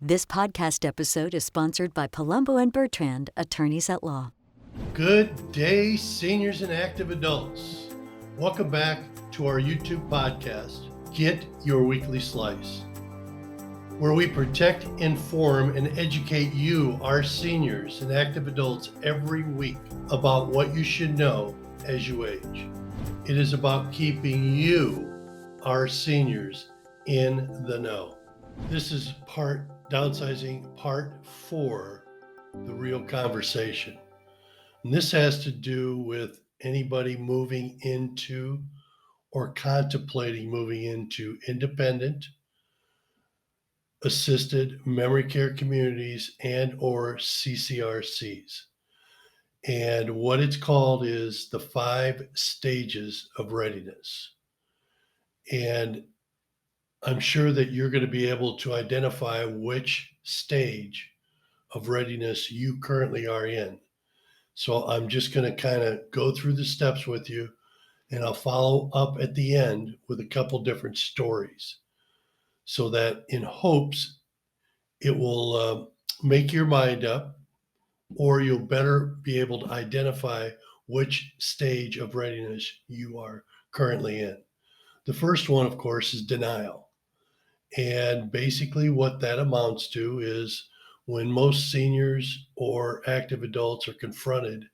This podcast episode is sponsored by Palumbo and Bertrand, attorneys at law. Good day, seniors and active adults. Welcome back to our YouTube podcast, Get Your Weekly Slice, where we protect, inform, and educate you, our seniors and active adults, every week about what you should know as you age. It is about keeping you, our seniors, in the know. This is Downsizing Part 4, The Real Conversation. And this has to do with anybody moving into or contemplating moving into independent, assisted memory care communities and or CCRCs. And what it's called is the 5 Stages of Readiness. And I'm sure that you're going to be able to identify which stage of readiness you currently are in. So I'm just going to kind of go through the steps with you, and I'll follow up at the end with a couple different stories so that in hopes it will make your mind up, or you'll better be able to identify which stage of readiness you are currently in. The first one, of course, is denial. And basically what that amounts to is when most seniors or active adults are confronted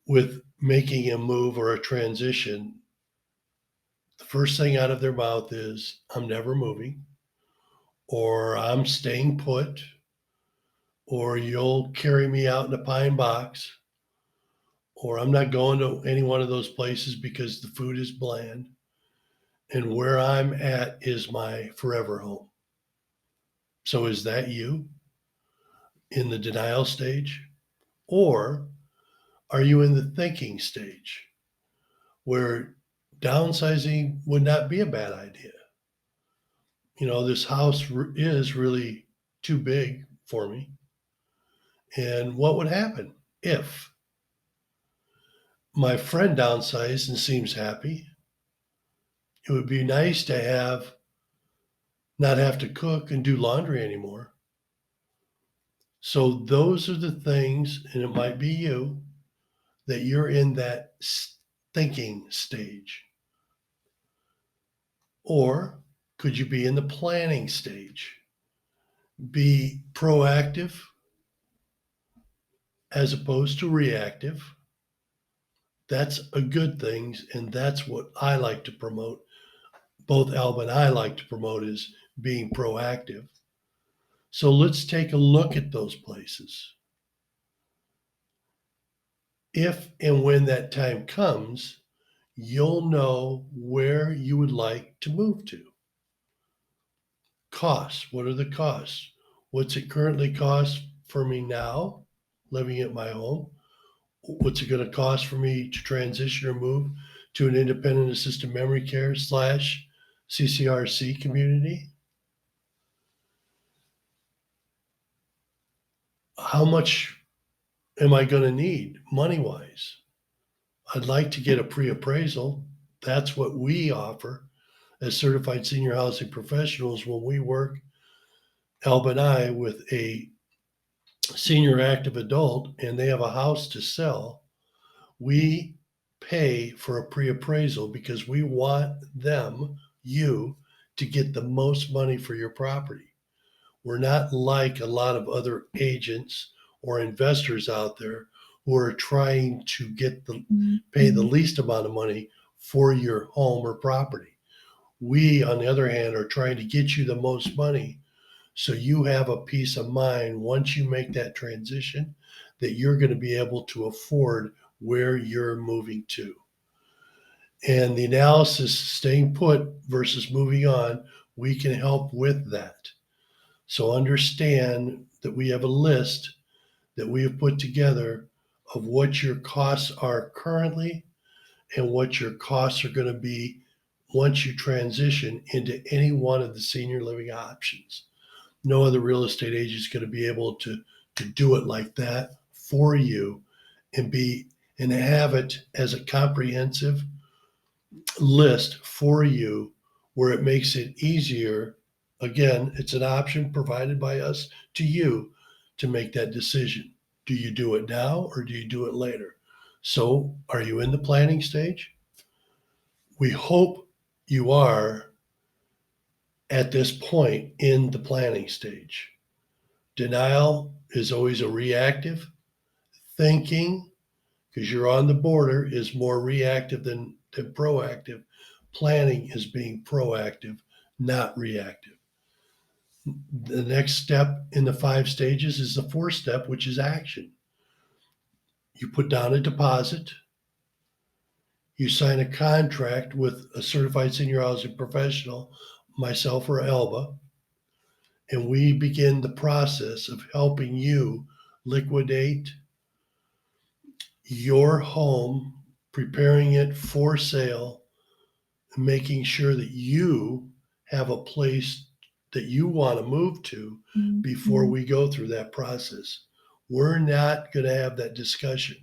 with making a move or a transition, the first thing out of their mouth is, I'm never moving, or I'm staying put, or you'll carry me out in a pine box, or I'm not going to any one of those places because the food is bland, and where I'm at is my forever home. So is that you in the denial stage? Or are you in the thinking stage where downsizing would not be a bad idea? You know, this house is really too big for me. And what would happen if my friend downsized and seems happy? It would be nice to not have to cook and do laundry anymore. So those are the things, and it might be you, that you're in that thinking stage. Or could you be in the planning stage? Be proactive as opposed to reactive. That's a good thing, and that's what I like to promote. Both Alba and I like to promote is being proactive. So let's take a look at those places. If and when that time comes, you'll know where you would like to move to. Costs. What are the costs? What's it currently cost for me now, living at my home? What's it going to cost for me to transition or move to an independent assisted memory care / CCRC community? How much am I going to need money-wise? I'd like to get a pre-appraisal. That's what we offer as certified senior housing professionals when we work, Alba and I, with a senior active adult and they have a house to sell. We pay for a pre-appraisal because we want you, to get the most money for your property. We're not like a lot of other agents or investors out there who are trying to pay the least amount of money for your home or property. We, on the other hand, are trying to get you the most money so you have a peace of mind once you make that transition that you're going to be able to afford where you're moving to. And the analysis, staying put versus moving on, we can help with that. So understand that we have a list that we have put together of what your costs are currently and what your costs are going to be once you transition into any one of the senior living options. No other real estate agent is going to be able to do it like that for you and have it as a comprehensive list for you where it makes it easier Again, it's an option provided by us to you to make that decision. Do you do it now or do you do it later? So, are you in the planning stage? We hope you are at this point in the planning stage. Denial is always a reactive. Thinking, because you're on the border, is more reactive than proactive. Planning is being proactive, not reactive. The next step in the 5 stages is the fourth step, which is action. You put down a deposit, you sign a contract with a certified senior housing professional, myself or Elba, and we begin the process of helping you liquidate your home, preparing it for sale, and making sure that you have a place that you want to move to before we go through that process. We're not going to have that discussion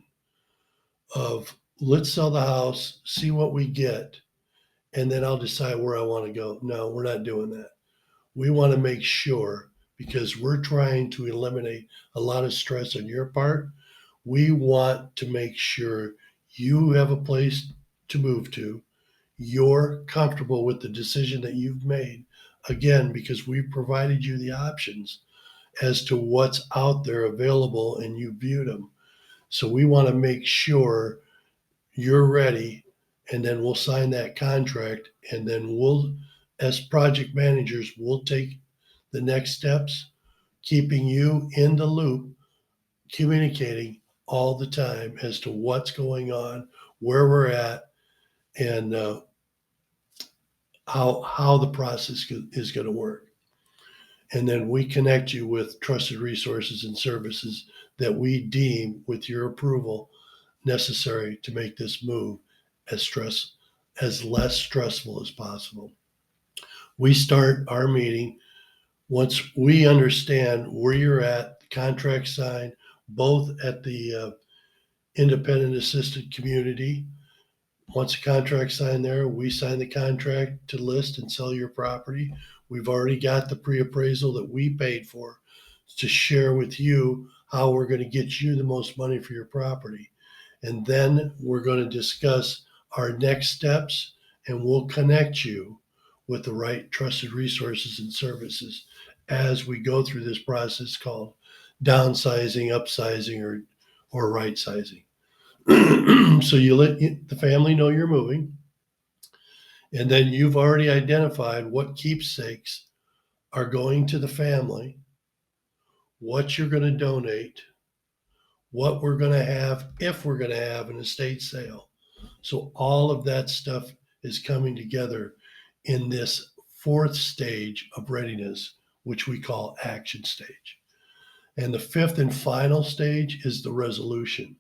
of let's sell the house, see what we get, and then I'll decide where I want to go. No, we're not doing that. We want to make sure, because we're trying to eliminate a lot of stress on your part, we want to make sure you have a place to move to. You're comfortable with the decision that you've made. Again, because we've provided you the options as to what's out there available and you viewed them. So we want to make sure you're ready, and then we'll sign that contract, and then we'll, as project managers, we'll take the next steps, keeping you in the loop, communicating all the time as to what's going on, where we're at, and how the process is going to work. And then we connect you with trusted resources and services that we deem, with your approval, necessary to make this move as less stressful as possible. We start our meeting once we understand where you're at, the contract signed, both at the independent assisted community. Once a contract signed there, we sign the contract to list and sell your property. We've already got the pre-appraisal that we paid for to share with you how we're going to get you the most money for your property. And then we're going to discuss our next steps, and we'll connect you with the right trusted resources and services as we go through this process called downsizing, upsizing, or right sizing. So you let the family know you're moving, and then you've already identified what keepsakes are going to the family, what you're going to donate, what we're going to have if we're going to have an estate sale. So all of that stuff is coming together in this fourth stage of readiness, which we call action stage. And the fifth and final stage is the resolution.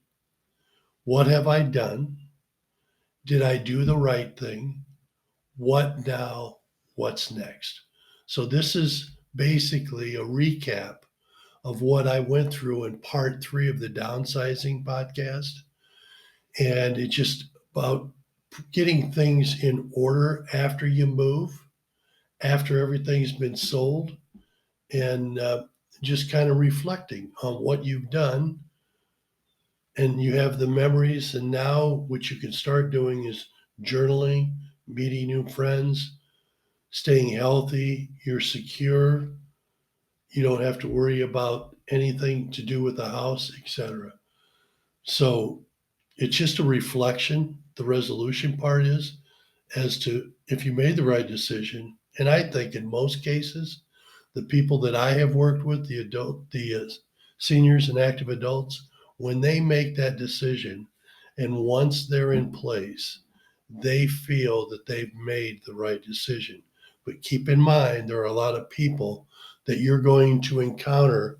What have I done? Did I do the right thing? What now? What's next? So this is basically a recap of what I went through in part 3 of the Downsizing podcast. And it's just about getting things in order after you move, after everything's been sold, and just kind of reflecting on what you've done. And you have the memories. And now what you can start doing is journaling, meeting new friends, staying healthy. You're secure. You don't have to worry about anything to do with the house, etc. So it's just a reflection. The resolution part is as to if you made the right decision. And I think in most cases, the people that I have worked with, the seniors and active adults, when they make that decision, and once they're in place, they feel that they've made the right decision. But keep in mind, there are a lot of people that you're going to encounter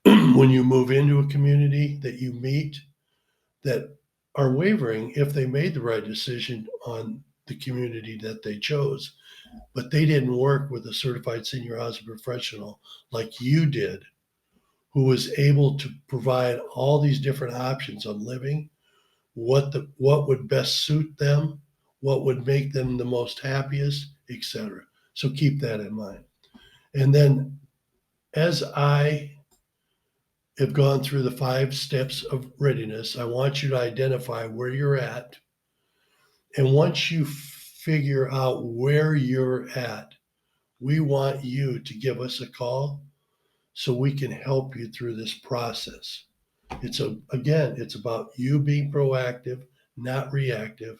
when you move into a community that you meet that are wavering if they made the right decision on the community that they chose. But they didn't work with a certified senior housing professional like you did, who was able to provide all these different options on living, what would best suit them, what would make them the most happiest, etc. So keep that in mind. And then as I have gone through the 5 steps of readiness, I want you to identify where you're at. And once you figure out where you're at, we want you to give us a call so we can help you through this process. It's about you being proactive, not reactive.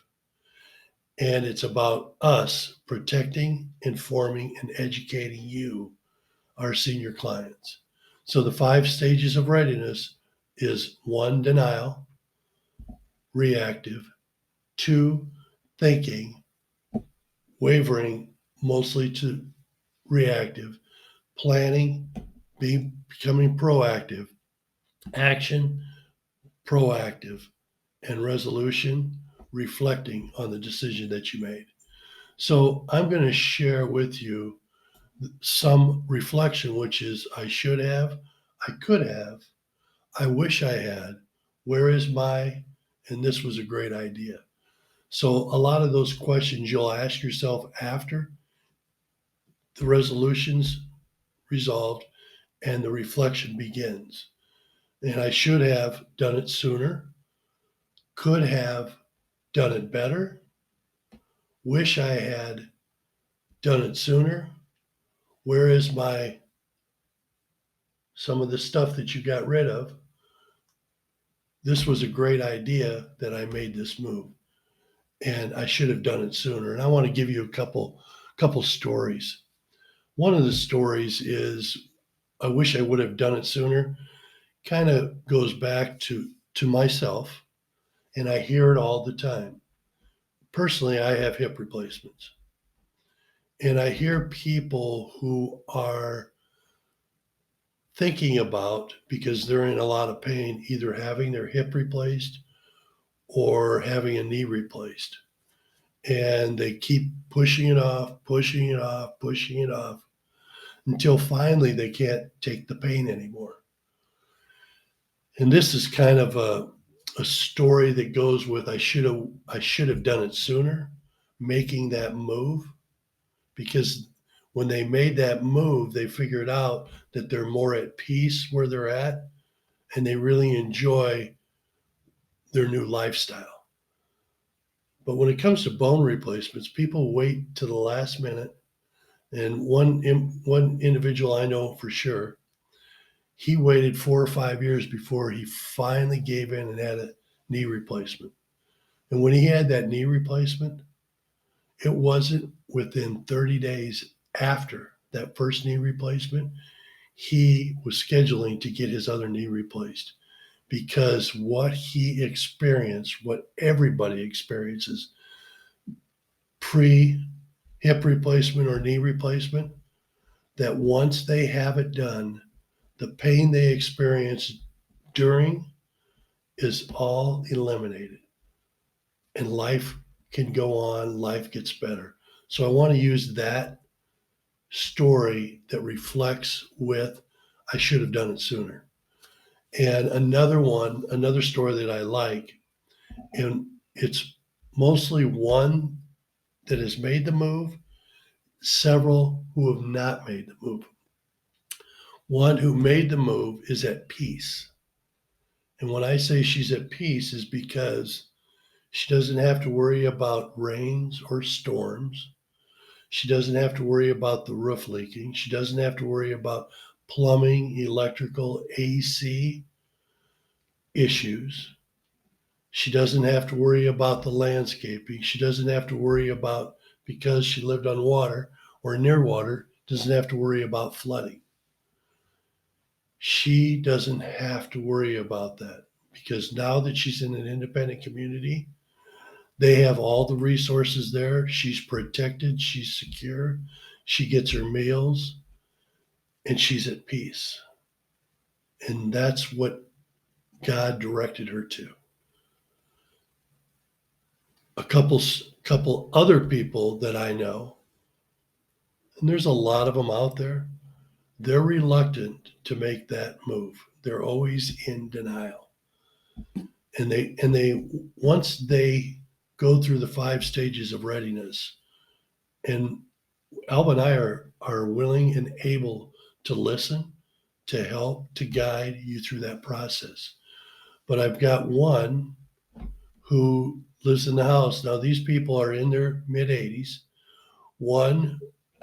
And it's about us protecting, informing, and educating you, our senior clients. So the 5 stages of readiness is 1, denial, reactive, 2, thinking, wavering, mostly to reactive, planning, becoming proactive, action, proactive, and resolution, reflecting on the decision that you made. So I'm going to share with you some reflection, which is I should have, I could have, I wish I had, where is my, and this was a great idea. So a lot of those questions you'll ask yourself after the resolution's resolved and the reflection begins. And I should have done it sooner, could have done it better, wish I had done it sooner. Where is my, some of the stuff that you got rid of? This was a great idea that I made this move and I should have done it sooner. And I want to give you a couple stories. One of the stories is I wish I would have done it sooner. Kind of goes back to myself, and I hear it all the time. Personally, I have hip replacements. And I hear people who are thinking about, because they're in a lot of pain, either having their hip replaced or having a knee replaced. And they keep pushing it off, pushing it off, pushing it off until finally they can't take the pain anymore. And this is kind of a story that goes with I should have done it sooner, making that move, because when they made that move, they figured out that they're more at peace where they're at and they really enjoy their new lifestyle. But when it comes to bone replacements, people wait to the last minute. And one individual I know for sure, he waited 4 or 5 years before he finally gave in and had a knee replacement. And when he had that knee replacement, it wasn't within 30 days after that first knee replacement, he was scheduling to get his other knee replaced because what he experienced, what everybody experiences pre hip replacement or knee replacement, that once they have it done, the pain they experience during is all eliminated and life can go on, life gets better. So I want to use that story that reflects with I should have done it sooner. And another story that I like, and it's mostly one that has made the move, several who have not made the move. One who made the move is at peace. And when I say she's at peace is because she doesn't have to worry about rains or storms. She doesn't have to worry about the roof leaking. She doesn't have to worry about plumbing, electrical, AC issues. She doesn't have to worry about the landscaping. She doesn't have to worry about, because she lived on water or near water, doesn't have to worry about flooding. She doesn't have to worry about that because now that she's in an independent community, they have all the resources there. She's protected, she's secure, she gets her meals, and she's at peace. And that's what God directed her to. A couple other people that I know, and there's a lot of them out there, they're reluctant to make that move. They're always in denial. And they once they go through the 5 stages of readiness, and Alba and I are willing and able to listen, to help, to guide you through that process. But I've got one who lives in the house. Now, these people are in their mid 80s. One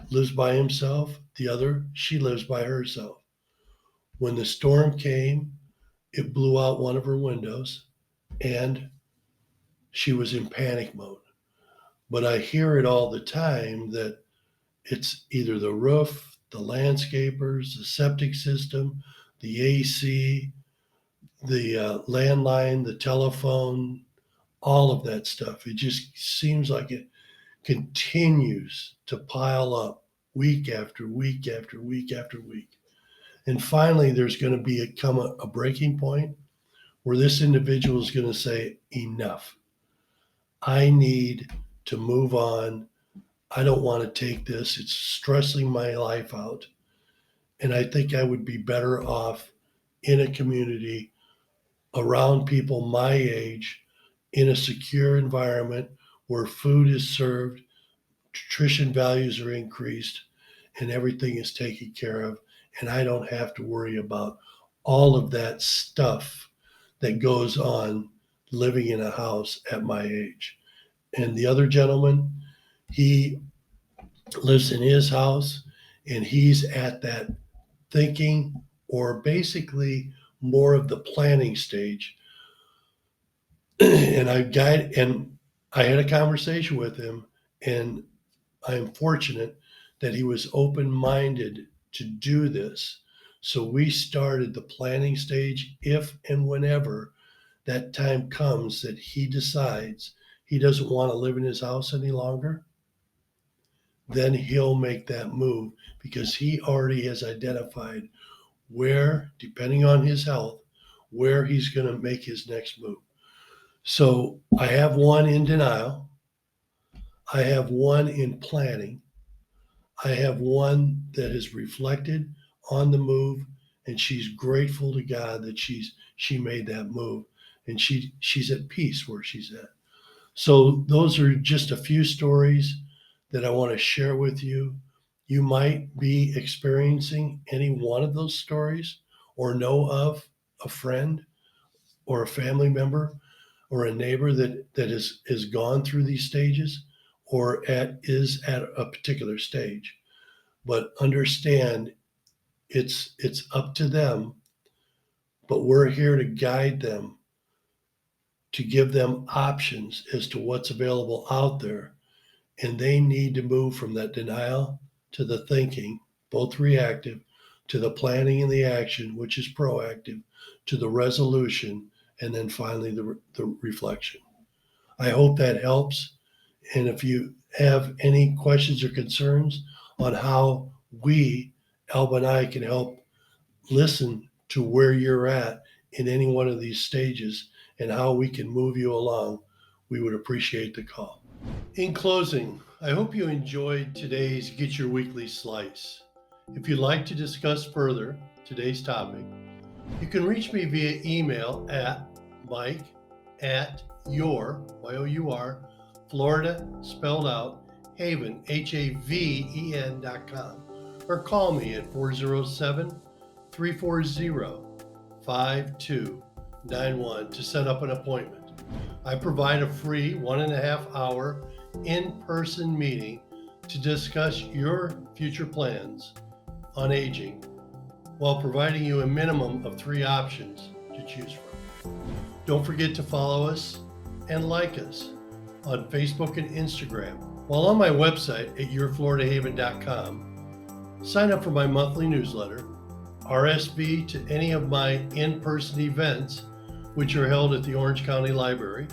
lives by himself, the other, she lives by herself. When the storm came, it blew out one of her windows and she was in panic mode. But I hear it all the time that it's either the roof, the landscapers, the septic system, the AC, the landline, the telephone, all of that stuff. It just seems like it continues to pile up week after week after week after week. And finally, there's going to be a breaking point where this individual is going to say, enough. I need to move on. I don't want to take this. It's stressing my life out. And I think I would be better off in a community around people my age, in a secure environment where food is served, nutrition values are increased, and everything is taken care of. And I don't have to worry about all of that stuff that goes on living in a house at my age. And the other gentleman, he lives in his house and he's at that thinking, or basically more of the planning stage. And I had a conversation with him, and I'm fortunate that he was open-minded to do this. So we started the planning stage. If and whenever that time comes that he decides he doesn't want to live in his house any longer, then he'll make that move, because he already has identified where, depending on his health, where he's going to make his next move. So I have one in denial. I have one in planning. I have one that has reflected on the move, and she's grateful to God that she made that move, and she's at peace where she's at. So those are just a few stories that I want to share with you. You might be experiencing any one of those stories, or know of a friend or a family member or a neighbor that has gone through these stages, or is at a particular stage. But understand, it's up to them, but we're here to guide them, to give them options as to what's available out there. And they need to move from that denial to the thinking, both reactive, to the planning and the action, which is proactive, to the resolution, and then finally the reflection. I hope that helps. And if you have any questions or concerns on how Alba and I, can help listen to where you're at in any one of these stages and how we can move you along, we would appreciate the call. In closing, I hope you enjoyed today's Get Your Weekly Slice. If you'd like to discuss further today's topic, you can reach me via email at mike@your, Y-O-U-R, Florida, spelled out, Haven, Haven.com, or call me at 407-340-5291 to set up an appointment. I provide a free 1.5 hour in-person meeting to discuss your future plans on aging, while providing you a minimum of 3 options to choose from. Don't forget to follow us and like us on Facebook and Instagram. While on my website at yourfloridahaven.com, sign up for my monthly newsletter, RSV to any of my in-person events, which are held at the Orange County Library,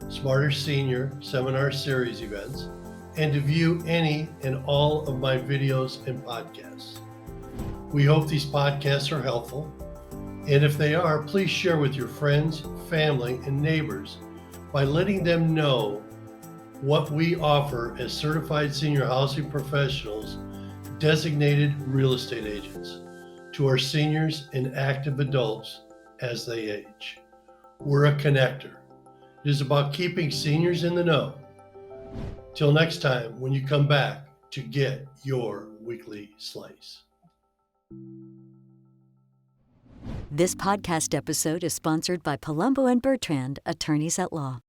Smarter Senior Seminar Series events, and to view any and all of my videos and podcasts. We hope these podcasts are helpful, and if they are, please share with your friends, family, and neighbors by letting them know what we offer as certified senior housing professionals, designated real estate agents, to our seniors and active adults as they age. We're a connector. It is about keeping seniors in the know. Till next time, when you come back to get your weekly slice. This podcast episode is sponsored by Palumbo and Bertrand, attorneys at law.